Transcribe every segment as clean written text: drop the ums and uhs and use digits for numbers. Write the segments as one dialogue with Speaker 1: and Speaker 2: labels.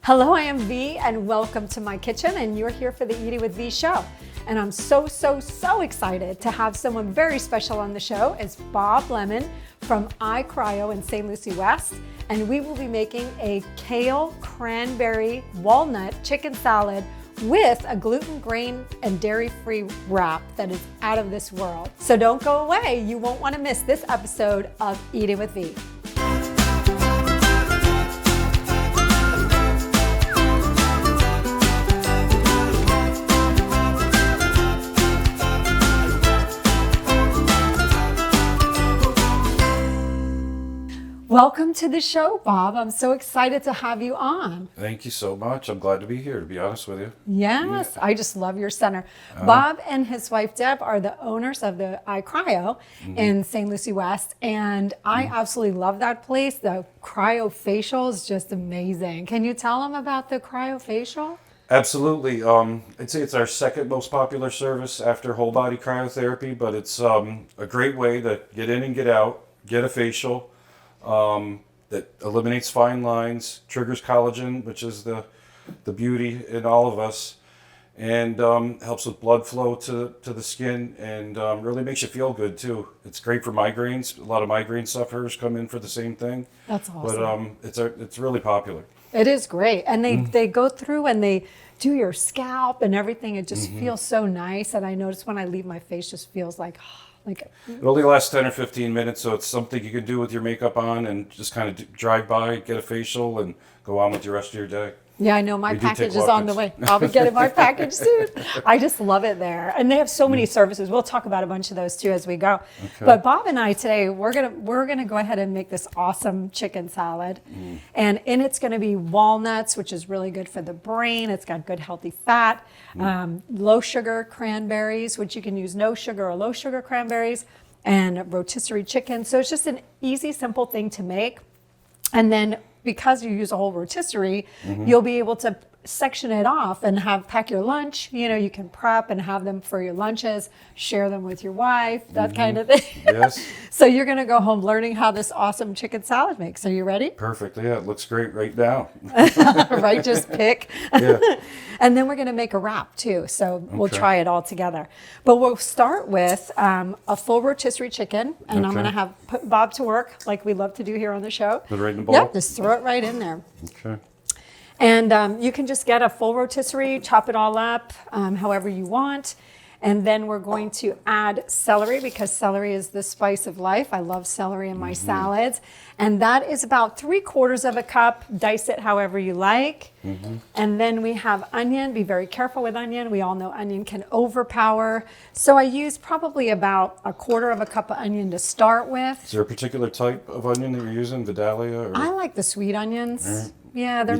Speaker 1: Hello, I am V and welcome to my kitchen, and you're here for the Eating with V show. And I'm so excited to have someone very special on the show. It's Bob Lemon from iCryo in St. Lucie West. And we will be making a kale, cranberry, walnut chicken salad with a gluten, grain, and dairy-free wrap that is out of this world. So don't go away. You won't want to miss this episode of Eating with V. Welcome to the show, Bob. I'm so excited to have you on.
Speaker 2: Thank you so much. I'm glad to be here, to be honest with you.
Speaker 1: Yes, yeah. I just love your center. Bob and his wife, Deb, are the owners of the iCryo in St. Lucie West, and I absolutely love that place. The Cryo facial is just amazing. Can you tell them about the Cryo facial?
Speaker 2: Absolutely. I'd say it's our second most popular service after whole body cryotherapy, but it's a great way to get in and get out, get a facial. That eliminates fine lines, triggers collagen, which is the beauty in all of us, and helps with blood flow to the skin, and really makes you feel good too. It's great for migraines. A lot of migraine sufferers come in for the same thing.
Speaker 1: That's awesome.
Speaker 2: But it's really popular.
Speaker 1: It is great, and they go through and they do your scalp and everything. It just feels so nice, and I notice when I leave, my face just feels like.
Speaker 2: It only lasts 10 or 15 minutes, so it's something you can do with your makeup on and just kind of drive by, get a facial, and go on with the rest of your day.
Speaker 1: Yeah, I know. My package is on the way. I'll be getting my package soon. I just love it there. And they have so many services. We'll talk about a bunch of those too as we go. Okay. But Bob and I today, we're gonna go ahead and make this awesome chicken salad. And in it's gonna be walnuts, which is really good for the brain. It's got good healthy fat. Low sugar cranberries, which you can use no sugar or low sugar cranberries, and rotisserie chicken. So it's just an easy, simple thing to make. And then because you use a whole rotisserie, you'll be able to section it off and pack your lunch. You know, you can prep and have them for your lunches, share them with your wife, that kind of thing.
Speaker 2: Yes.
Speaker 1: So you're going to go home learning how this awesome chicken salad makes. Are you ready?
Speaker 2: Perfect. Yeah, it looks great right now.
Speaker 1: Right, just pick.
Speaker 2: Yeah.
Speaker 1: And then we're going to make a wrap too. So we'll try it all together. But we'll start with a full rotisserie chicken. And I'm going to put Bob to work like we love to do here on the show.
Speaker 2: Put it right in the bowl?
Speaker 1: Yep, just throw it right in there.
Speaker 2: Okay.
Speaker 1: And you can just get a full rotisserie, chop it all up however you want. And then we're going to add celery, because celery is the spice of life. I love celery in my salads. And that is about 3/4 cup. Dice it however you like. And then we have onion. Be very careful with onion. We all know onion can overpower. So I use probably about 1/4 cup of onion to start with.
Speaker 2: Is there a particular type of onion that you're using, Vidalia? Or?
Speaker 1: I like the sweet onions.
Speaker 2: Right.
Speaker 1: Yeah, they're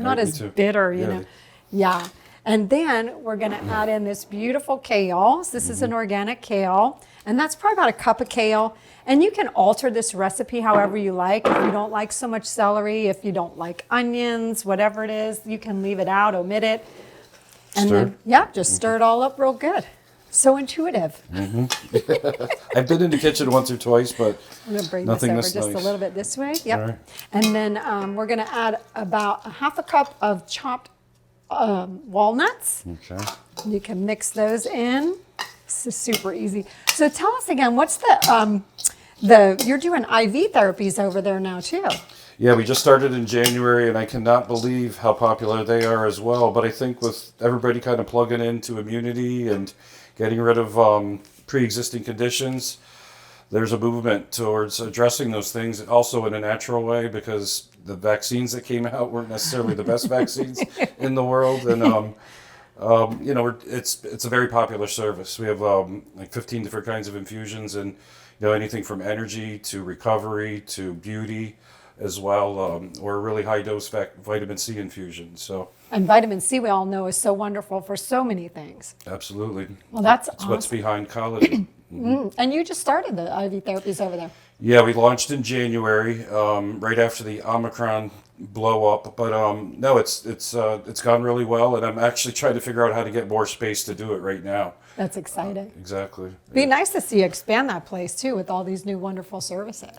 Speaker 1: not as bitter, you know. Yeah. And then we're going to add in this beautiful kale. This is an organic kale, and that's probably about 1 cup of kale. And you can alter this recipe however you like. If you don't like so much celery, if you don't like onions, whatever it is, you can leave it out, omit it. And then, just stir it all up real good. So intuitive.
Speaker 2: I've been in the kitchen once or twice, but
Speaker 1: I'm going to bring
Speaker 2: nothing
Speaker 1: this over just a little bit this way. Yep.
Speaker 2: Right.
Speaker 1: And then we're going to add about 1/2 cup of chopped walnuts.
Speaker 2: Okay.
Speaker 1: You can mix those in. This is super easy. So tell us again, what's you're doing IV therapies over there now too?
Speaker 2: Yeah, we just started in January, and I cannot believe how popular they are as well. But I think with everybody kind of plugging into immunity and getting rid of pre-existing conditions, there's a movement towards addressing those things also in a natural way, because the vaccines that came out weren't necessarily the best vaccines in the world. And, you know, it's a very popular service. We have like 15 different kinds of infusions, and, you know, anything from energy to recovery to beauty as well, or really high dose vitamin C infusion. So. And
Speaker 1: vitamin C, we all know, is so wonderful for so many things.
Speaker 2: Absolutely.
Speaker 1: Well, that's awesome.
Speaker 2: What's behind collagen.
Speaker 1: And you just started the IV therapies over there.
Speaker 2: Yeah, we launched in January, right after the Omicron blow up. But no, it's gone really well, and I'm actually trying to figure out how to get more space to do it right now.
Speaker 1: That's exciting.
Speaker 2: Exactly.
Speaker 1: Be nice to see you expand that place too with all these new wonderful services.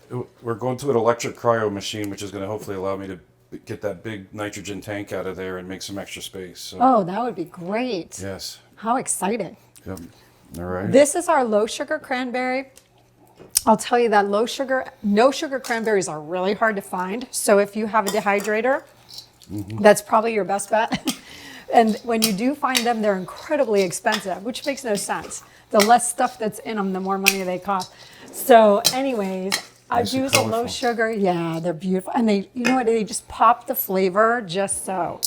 Speaker 2: We're going to an electric cryo machine, which is going to hopefully allow me to get that big nitrogen tank out of there and make some extra space. So,
Speaker 1: Oh, that would be great.
Speaker 2: yes.
Speaker 1: How exciting.
Speaker 2: Yep. All right.
Speaker 1: This is our low sugar cranberry. I'll tell you that no sugar cranberries are really hard to find. So if you have a dehydrator, that's probably your best bet. And when you do find them, they're incredibly expensive, which makes no sense. The less stuff that's in them, the more money they cost. So anyways, I
Speaker 2: Nice and
Speaker 1: use a low
Speaker 2: colorful.
Speaker 1: sugar. Yeah, they're beautiful. And they, you know what, they just pop the flavor just so.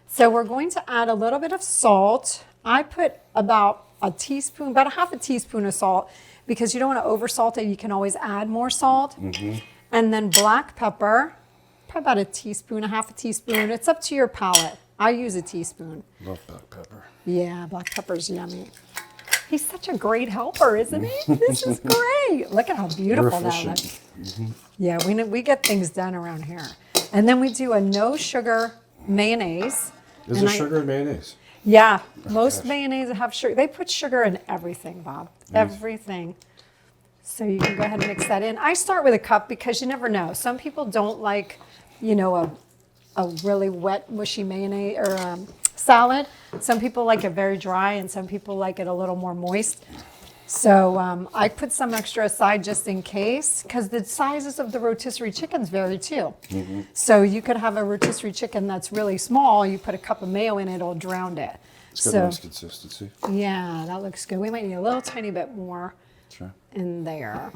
Speaker 1: So we're going to add a little bit of salt. I put about a teaspoon, about a half a teaspoon of salt, because you don't want to over salt it. You can always add more salt. And then black pepper, probably about a teaspoon, a half a teaspoon. It's up to your palate. I use a teaspoon.
Speaker 2: Love black pepper.
Speaker 1: Yeah, black pepper's yummy. He's such a great helper, isn't he? This is great. Look at how beautiful that looks. Yeah, we get things done around here. And then we do a no sugar mayonnaise.
Speaker 2: Is there sugar in mayonnaise?
Speaker 1: Yeah, most mayonnaise have sugar. They put sugar in everything, Bob. Everything. So you can go ahead and mix that in. I start with a cup because you never know. Some people don't like, you know, a really wet, mushy mayonnaise or salad. Some people like it very dry, and some people like it a little more moist. So I put some extra aside just in case, because the sizes of the rotisserie chickens vary too. So you could have a rotisserie chicken that's really small. You put a cup of mayo in it, it'll drown it.
Speaker 2: It's got a nice consistency.
Speaker 1: Yeah, that looks good. We might need a little tiny bit more
Speaker 2: Sure.
Speaker 1: in there.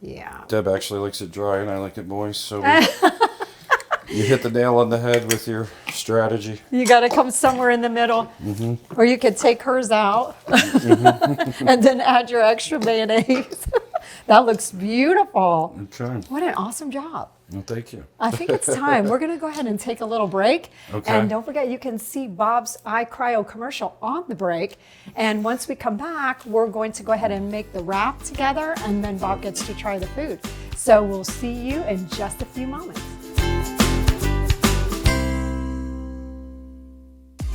Speaker 1: Yeah.
Speaker 2: Deb actually likes it dry, and I like it moist. So you hit the nail on the head with your strategy.
Speaker 1: You got to come somewhere in the middle. Or you could take hers out and then add your extra mayonnaise. That looks beautiful.
Speaker 2: Okay.
Speaker 1: What an awesome job.
Speaker 2: Well, thank you.
Speaker 1: I think it's time. We're going to go ahead and take a little break.
Speaker 2: Okay.
Speaker 1: And don't forget, you can see Bob's iCryo commercial on the break. And once we come back, we're going to go ahead and make the wrap together, and then Bob gets to try the food. So we'll see you in just a few moments.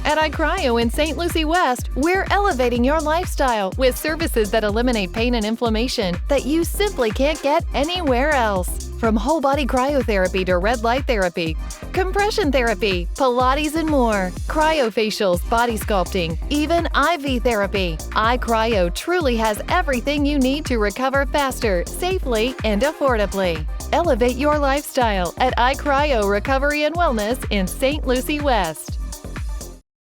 Speaker 3: At iCryo in St. Lucie West, we're elevating your lifestyle with services that eliminate pain and inflammation that you simply can't get anywhere else. From whole body cryotherapy to red light therapy, compression therapy, Pilates and more, cryofacials, body sculpting, even IV therapy, iCryo truly has everything you need to recover faster, safely, and affordably. Elevate your lifestyle at iCryo Recovery and Wellness in St. Lucie West.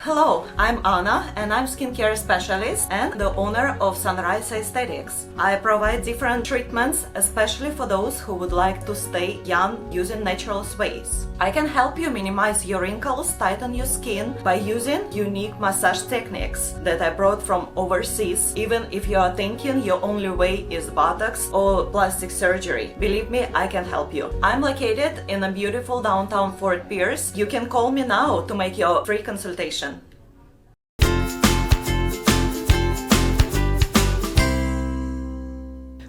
Speaker 4: Hello, I'm Anna and I'm skincare specialist and the owner of Sunrise Aesthetics. I provide different treatments, especially for those who would like to stay young using natural ways. I can help you minimize your wrinkles, tighten your skin by using unique massage techniques that I brought from overseas, even if you are thinking your only way is Botox or plastic surgery. Believe me, I can help you. I'm located in a beautiful downtown Fort Pierce. You can call me now to make your free consultation.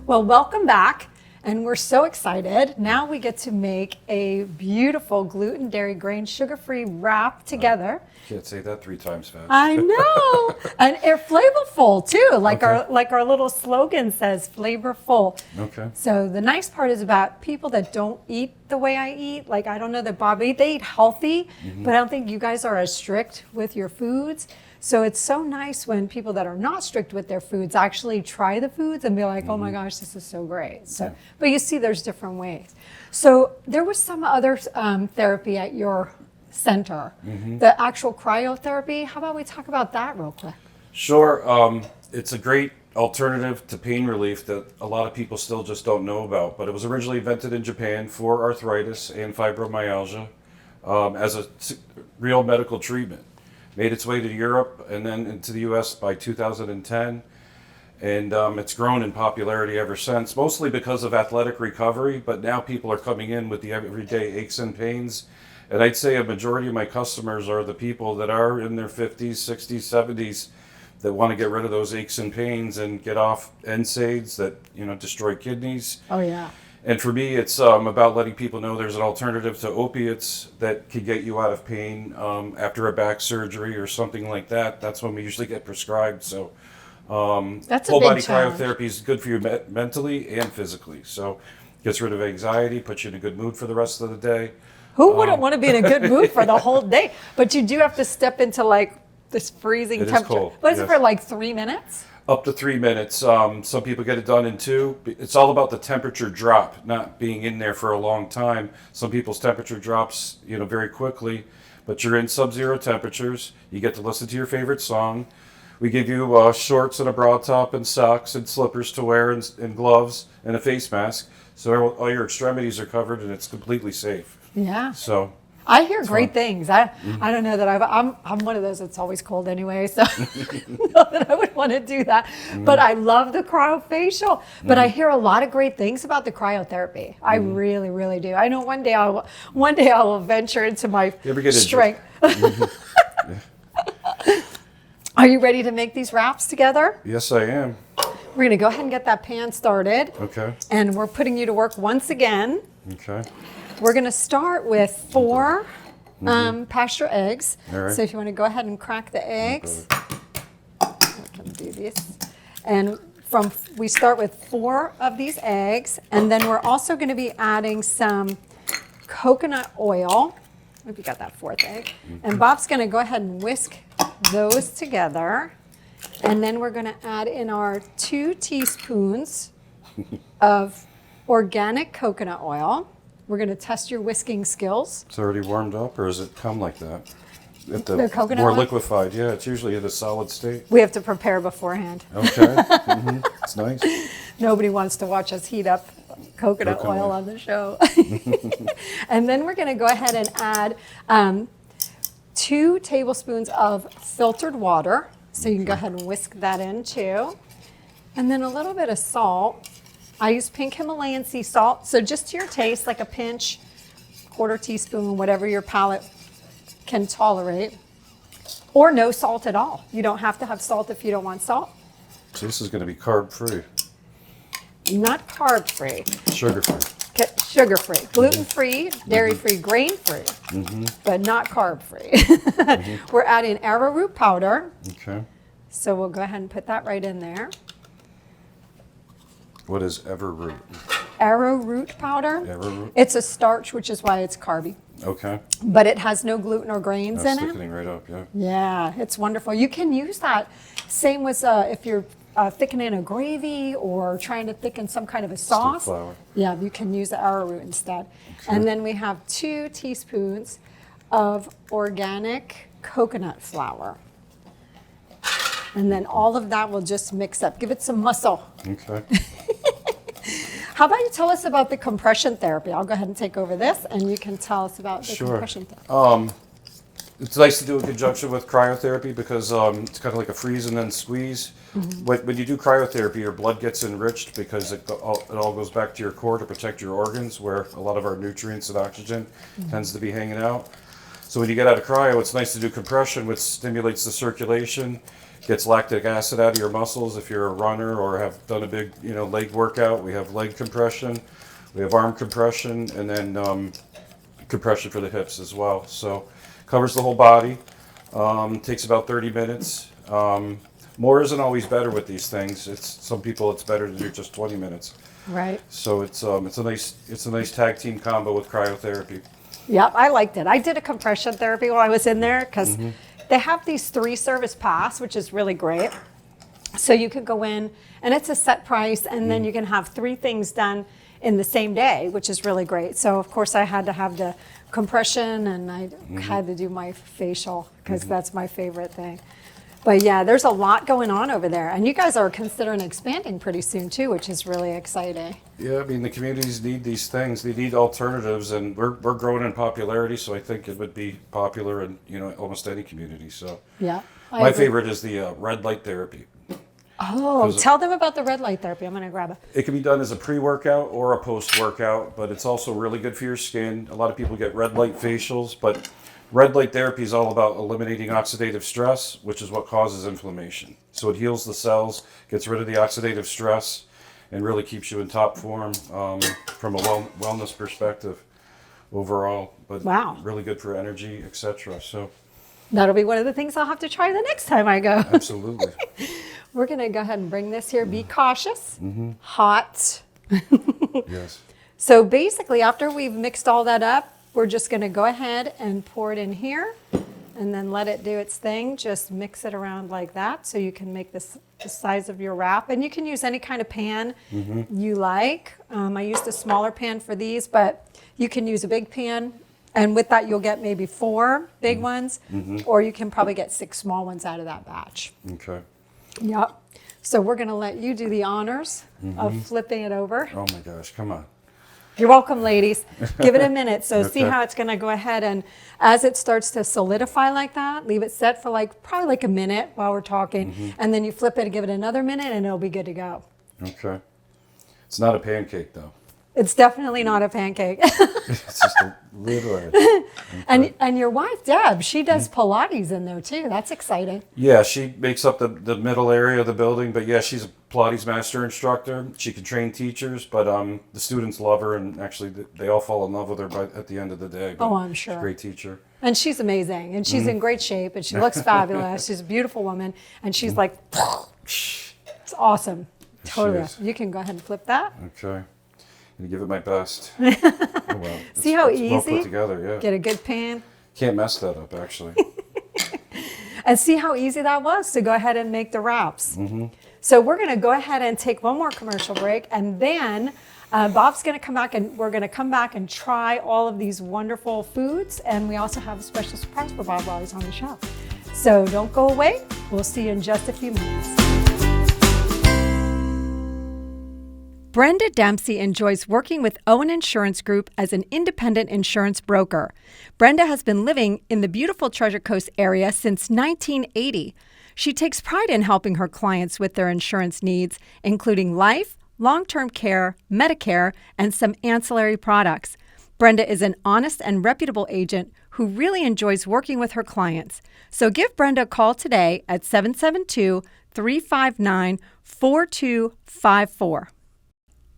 Speaker 1: Well, welcome back, and we're so excited. Now we get to make a beautiful gluten, dairy, grain, sugar-free wrap together.
Speaker 2: Can't say that 3 times fast.
Speaker 1: I know, and they're flavorful too. Like our little slogan says, flavorful.
Speaker 2: Okay.
Speaker 1: So the nice part is about people that don't eat the way I eat. Like I don't know that Bobby, they eat healthy, but I don't think you guys are as strict with your foods. So it's so nice when people that are not strict with their foods actually try the foods and be like, oh my gosh, this is so great. So, but you see there's different ways. So there was some other therapy at your center, the actual cryotherapy. How about we talk about that real quick?
Speaker 2: Sure. It's a great alternative to pain relief that a lot of people still just don't know about. But it was originally invented in Japan for arthritis and fibromyalgia as a real medical treatment. Made its way to Europe and then into the US by 2010. And it's grown in popularity ever since, mostly because of athletic recovery. But now people are coming in with the everyday aches and pains. And I'd say a majority of my customers are the people that are in their 50s, 60s, 70s that want to get rid of those aches and pains and get off NSAIDs that, you know, destroy kidneys.
Speaker 1: Oh yeah.
Speaker 2: And for me, it's about letting people know there's an alternative to opiates that can get you out of pain after a back surgery or something like that. That's when we usually get prescribed. So
Speaker 1: That's a
Speaker 2: whole
Speaker 1: big
Speaker 2: body
Speaker 1: challenge.
Speaker 2: cryotherapy is good for you mentally and physically. So gets rid of anxiety, puts you in a good mood for the rest of the day.
Speaker 1: Who wouldn't want to be in a good mood for the whole day? But you do have to step into like this freezing
Speaker 2: It is
Speaker 1: temperature.
Speaker 2: cold,
Speaker 1: What is it
Speaker 2: yes.
Speaker 1: for like 3 minutes?
Speaker 2: Up to 3 minutes. Some people get it done in 2. It's all about the temperature drop, not being in there for a long time. Some people's temperature drops, very quickly, but you're in sub-zero temperatures. You get to listen to your favorite song. We give you shorts and a bra top and socks and slippers to wear and gloves and a face mask. So all your extremities are covered and it's completely safe.
Speaker 1: Yeah.
Speaker 2: So
Speaker 1: I hear great things. I don't know that I'm one of those that's always cold anyway, so not that I would want to do that. But I love the cryofacial. But I hear a lot of great things about the cryotherapy. I really, really do. I know one day I will venture into my
Speaker 2: you ever get
Speaker 1: strength. Are you ready to make these wraps together?
Speaker 2: Yes, I am.
Speaker 1: We're going to go ahead and get that pan started.
Speaker 2: Okay.
Speaker 1: And we're putting you to work once again.
Speaker 2: Okay.
Speaker 1: We're going to start with 4 pasture eggs.
Speaker 2: All right.
Speaker 1: So if you want to go ahead and crack the eggs, we can do this. And we start with 4 of these eggs, and then we're also going to be adding some coconut oil. I hope you got that 4th egg. And Bob's going to go ahead and whisk those together. And then we're going to add in our 2 teaspoons of organic coconut oil. We're going to test your whisking skills.
Speaker 2: It's already warmed up, or does it come like that?
Speaker 1: The coconut
Speaker 2: more
Speaker 1: oil?
Speaker 2: liquefied, yeah. It's usually in a solid state.
Speaker 1: We have to prepare beforehand.
Speaker 2: Okay. It's nice.
Speaker 1: Nobody wants to watch us heat up coconut oil on the show. And then we're going to go ahead and add 2 tablespoons of filtered water. So you can go ahead and whisk that in too. And then a little bit of salt. I use pink Himalayan sea salt. So just to your taste, like a pinch, 1/4 teaspoon, whatever your palate can tolerate. Or no salt at all. You don't have to have salt if you don't want salt.
Speaker 2: So this is going to be carb-free,
Speaker 1: Not carb-free.
Speaker 2: sugar-free.
Speaker 1: Sugar-free, gluten-free, dairy-free, grain-free, but not carb-free. We're adding arrowroot powder,
Speaker 2: Okay.
Speaker 1: so we'll go ahead and put that right in there.
Speaker 2: What is everroot?
Speaker 1: Arrowroot powder.
Speaker 2: Arrowroot?
Speaker 1: It's a starch, which is why it's carby,
Speaker 2: Okay.
Speaker 1: but it has no gluten or grains
Speaker 2: That's
Speaker 1: in it.
Speaker 2: thickening right up, yeah.
Speaker 1: Yeah, it's wonderful. You can use that. Same with if you're thickening a gravy or trying to thicken some kind of a sauce.
Speaker 2: flour.
Speaker 1: Yeah, you can use the arrowroot instead. And then we have 2 teaspoons of organic coconut flour. And then all of that will just mix up. Give it some muscle.
Speaker 2: Okay.
Speaker 1: How about you tell us about the compression therapy? I'll go ahead and take over this, and you can tell us about the
Speaker 2: Sure.
Speaker 1: compression therapy.
Speaker 2: It's nice to do in conjunction with cryotherapy because it's kind of like a freeze and then squeeze. When you do cryotherapy, your blood gets enriched because it all goes back to your core to protect your organs, where a lot of our nutrients and oxygen tends to be hanging out. So when you get out of cryo, it's nice to do compression, which stimulates the circulation, gets lactic acid out of your muscles. If you're a runner or have done a big leg workout, we have leg compression, we have arm compression, and then compression for the hips as well. So covers the whole body. Takes about 30 minutes. More isn't always better with these things. Some people it's better to do just 20 minutes.
Speaker 1: Right.
Speaker 2: So it's a nice tag team combo with cryotherapy.
Speaker 1: Yep, I liked it. I did a compression therapy while I was in there because they have these 3-service pass, which is really great. So you could go in and it's a set price, and then you can have 3 things done in the same day, which is really great. So of course I had to have the compression, and I had to do my facial because that's my favorite thing. But yeah, there's a lot going on over there, and you guys are considering expanding pretty soon too, which is really exciting.
Speaker 2: Yeah, I mean the communities need these things. They need alternatives, and we're growing in popularity. So I think it would be popular in almost any community. So
Speaker 1: Yeah. I
Speaker 2: my
Speaker 1: agree.
Speaker 2: favorite is the red light therapy.
Speaker 1: Oh, tell them about the red light therapy. I'm going to grab it.
Speaker 2: It can be done as a pre-workout or a post-workout, but it's also really good for your skin. A lot of people get red light facials, but red light therapy is all about eliminating oxidative stress, which is what causes inflammation. So it heals the cells, gets rid of the oxidative stress, and really keeps you in top form from a wellness perspective overall. But
Speaker 1: Wow.
Speaker 2: really good for energy, etc. So
Speaker 1: That'll be one of the things I'll have to try the next time I go.
Speaker 2: absolutely.
Speaker 1: We're going to go ahead and bring this here. Be cautious. Hot.
Speaker 2: Yes.
Speaker 1: So basically, after we've mixed all that up, we're just going to go ahead and pour it in here and then let it do its thing. Just mix it around like that so you can make this the size of your wrap. And you can use any kind of pan you like. I used a smaller pan for these, but you can use a big pan. And with that, you'll get maybe 4 big ones, or you can probably get 6 small ones out of that batch.
Speaker 2: Okay.
Speaker 1: Yep. So we're going to let you do the honors of flipping it over.
Speaker 2: Oh my gosh, come on.
Speaker 1: You're welcome, ladies. Give it a minute. So see how it's going to go ahead, and as it starts to solidify like that, leave it set for probably like a minute while we're talking, and then you flip it and give it another minute, and it'll be good to go.
Speaker 2: Okay. It's not a pancake though.
Speaker 1: It's definitely not a pancake.
Speaker 2: It's just a little. Okay.
Speaker 1: And your wife, Deb, she does Pilates in there too. That's exciting.
Speaker 2: Yeah, she makes up the middle area of the building, but yeah, she's a Pilates master instructor. She can train teachers, but the students love her, and actually they all fall in love with her at the end of the day. But
Speaker 1: Oh, I'm sure.
Speaker 2: She's a great teacher.
Speaker 1: And she's amazing, and she's in great shape, and she looks fabulous. She's a beautiful woman, and she's like, it's awesome. Totally.
Speaker 2: is.
Speaker 1: You can go ahead and flip that.
Speaker 2: Okay. I'm gonna give it my best. Oh, well,
Speaker 1: See how
Speaker 2: it's well
Speaker 1: easy?
Speaker 2: put together, yeah.
Speaker 1: Get a good pan.
Speaker 2: Can't mess that up, actually.
Speaker 1: And see how easy that was to go ahead and make the wraps. So we're going to go ahead and take one more commercial break, and then Bob's going to come back, and we're going to come back and try all of these wonderful foods, and we also have a special surprise for Bob while he's on the show. So don't go away. We'll see you in just a few minutes. Brenda Dempsey enjoys working with Owen Insurance Group as an independent insurance broker. Brenda has been living in the beautiful Treasure Coast area since 1980. She takes pride in helping her clients with their insurance needs, including life, long-term care, Medicare, and some ancillary products. Brenda is an honest and reputable agent who really enjoys working with her clients. So give Brenda a call today at 772-359-4254.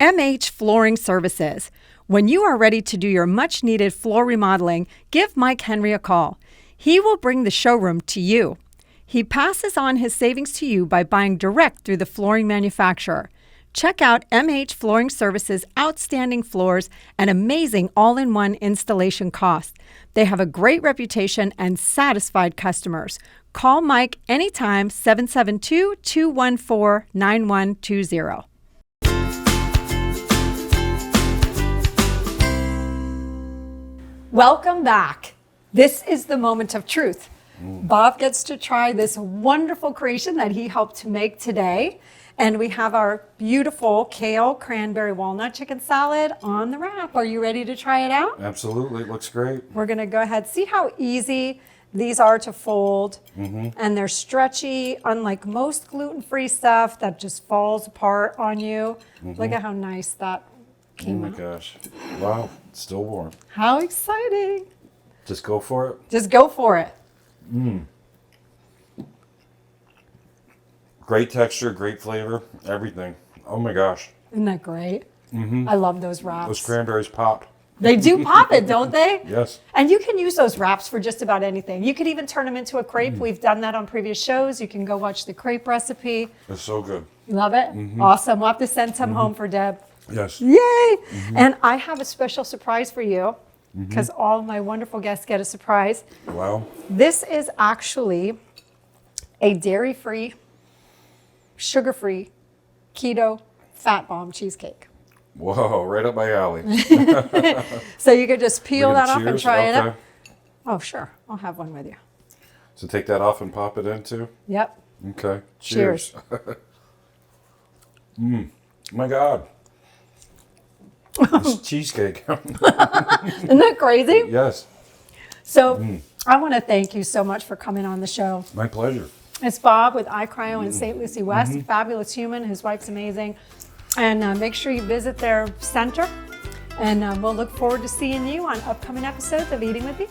Speaker 1: MH Flooring Services. When you are ready to do your much-needed floor remodeling, give Mike Henry a call. He will bring the showroom to you. He passes on his savings to you by buying direct through the flooring manufacturer. Check out MH Flooring Services' outstanding floors and amazing all-in-one installation costs. They have a great reputation and satisfied customers. Call Mike anytime, 772-214-9120. Welcome back. This is the moment of truth. Bob gets to try this wonderful creation that he helped to make today. And we have our beautiful kale, cranberry, walnut chicken salad on the wrap. Are you ready to try it out?
Speaker 2: Absolutely, it looks great.
Speaker 1: We're gonna go ahead. See how easy these are to fold. And they're stretchy, unlike most gluten-free stuff that just falls apart on you. Look at how nice that came out.
Speaker 2: Oh my gosh. Wow, it's still warm.
Speaker 1: How exciting.
Speaker 2: Just go for it.
Speaker 1: Just go for it.
Speaker 2: Great texture, great flavor, everything. Oh my gosh.
Speaker 1: Isn't that great? I love those wraps.
Speaker 2: Those cranberries pop.
Speaker 1: They do pop it, don't they?
Speaker 2: Yes.
Speaker 1: And you can use those wraps for just about anything. You could even turn them into a crepe. We've done that on previous shows. You can go watch the crepe recipe.
Speaker 2: It's so good.
Speaker 1: You love it? Awesome. We'll have to send some home for Deb.
Speaker 2: Yes.
Speaker 1: Yay! And I have a special surprise for you because all of my wonderful guests get a surprise.
Speaker 2: Wow.
Speaker 1: This is actually a dairy-free, sugar-free, keto, fat bomb cheesecake.
Speaker 2: Whoa, right up my alley.
Speaker 1: So you could just peel
Speaker 2: We're gonna
Speaker 1: that off and
Speaker 2: cheers?
Speaker 1: try it
Speaker 2: Okay.
Speaker 1: out. Oh, sure. I'll have one with you.
Speaker 2: So take that off and pop it in too?
Speaker 1: Yep.
Speaker 2: Okay.
Speaker 1: Cheers.
Speaker 2: My God. It's cheesecake.
Speaker 1: Isn't that crazy?
Speaker 2: Yes.
Speaker 1: So I want to thank you so much for coming on the show.
Speaker 2: My pleasure.
Speaker 1: It's Bob with iCryo in St. Lucie West. Fabulous human. His wife's amazing. And make sure you visit their center. And we'll look forward to seeing you on upcoming episodes of Eating with Me.